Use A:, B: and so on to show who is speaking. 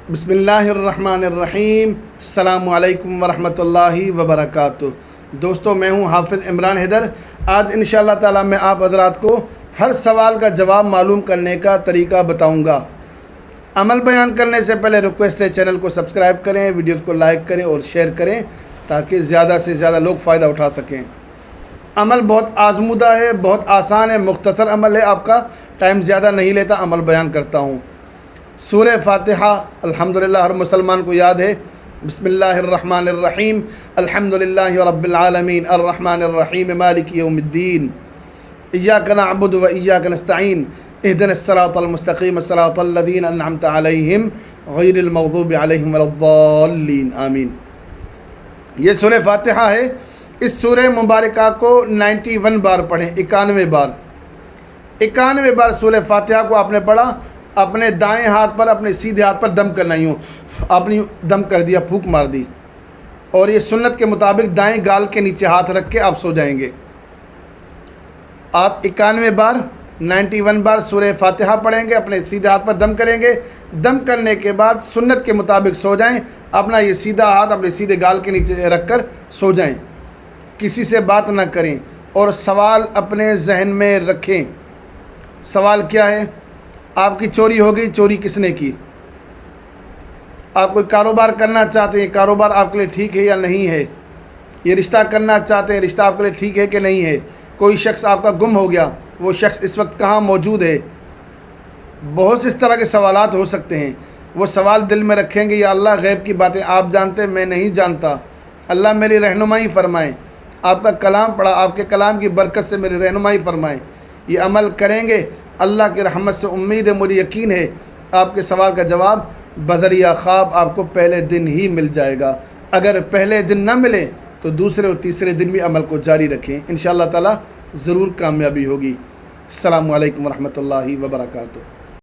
A: बिस्मिल्लाहिर्रहमानिर्रहीम। अस्सलामु अलैकुम वरहमतुल्लाहि वबरकातुह। दोस्तों, मैं हूं हाफिज़ इमरान हैदर। आज इंशाअल्लाह ताला मैं आप हज़रात को हर सवाल का जवाब मालूम करने का तरीका बताऊंगा। अमल बयान करने से पहले रिक्वेस्ट है, चैनल को सब्सक्राइब करें, वीडियोज़ को लाइक करें और शेयर करें ताकि ज़्यादा से ज़्यादा लोग फ़ायदा उठा सकें। अमल बहुत आज़मूदा है, बहुत आसान है, मुख्तसर अमल है, आपका टाइम ज़्यादा नहीं लेता। अमल बयान करता हूँ। सूरह फातिहा अल्हम्दुलिल्लाह हर मुसलमान को याद है। बिस्मिल्लाहिर्रहमानिर्रहीम। अल्हम्दुलिल्लाहि रब्बिल आलमीन अर्रहमानिर्रहीम मालिकि यौमिद्दीन। इय्याका नअबुदु व इय्याका नस्तईन। इहदिनस सिरातल मुस्तकीम सिरातल लज़ीना अनअमता अलैहिम गैरिल मग़दूबि अलैहिम वलद्दाल्लीन। आमीन। ये सूरह फातिहा है। इस सूरह मुबारका को 91 बार पढ़ें, 91 बार सूरह फातिहा को आपने पढ़ा। अपने दाएं हाथ पर, अपने सीधे हाथ पर दम करना, यूँ आपने दम कर दिया, फूंक मार दी, और ये सुन्नत के मुताबिक दाएं गाल के नीचे हाथ रख के आप सो जाएंगे। आप 91 बार सूरह फातिहा पढ़ेंगे, अपने सीधे हाथ पर दम करेंगे। दम करने के बाद सुन्नत के मुताबिक सो जाएं। अपना ये सीधा हाथ अपने सीधे गाल के नीचे रख कर सो जाएं। किसी से बात ना करें और सवाल अपने जहन में रखें। सवाल क्या है? आपकी चोरी हो गई, चोरी किसने की? आप कोई कारोबार करना चाहते हैं, कारोबार आपके लिए ठीक है या नहीं है? ये रिश्ता करना चाहते हैं, रिश्ता आपके लिए ठीक है कि नहीं है? कोई शख्स आपका गुम हो गया, वो शख्स इस वक्त कहाँ मौजूद है? बहुत से इस तरह के सवालात हो सकते हैं। वो सवाल दिल में रखेंगे, या अल्लाह गैब की बातें आप जानते हैं, मैं नहीं जानता, अल्लाह मेरी रहनुमाई फ़रमाएँ। आपका कलाम पढ़ा, आपके कलाम की बरकत से मेरी रहनुमाई फ़रमाएँ। ये अमल करेंगे, अल्लाह की रहमत से उम्मीद है, मुझे यकीन है, आपके सवाल का जवाब बज़रिया ख्वाब आपको पहले दिन ही मिल जाएगा। अगर पहले दिन ना मिले तो दूसरे और तीसरे दिन भी अमल को जारी रखें, इंशाअल्लाह ताला ज़रूर कामयाबी होगी। अस्सलामु अलैकुम वरहमतुल्लाहि वबरकातुहू।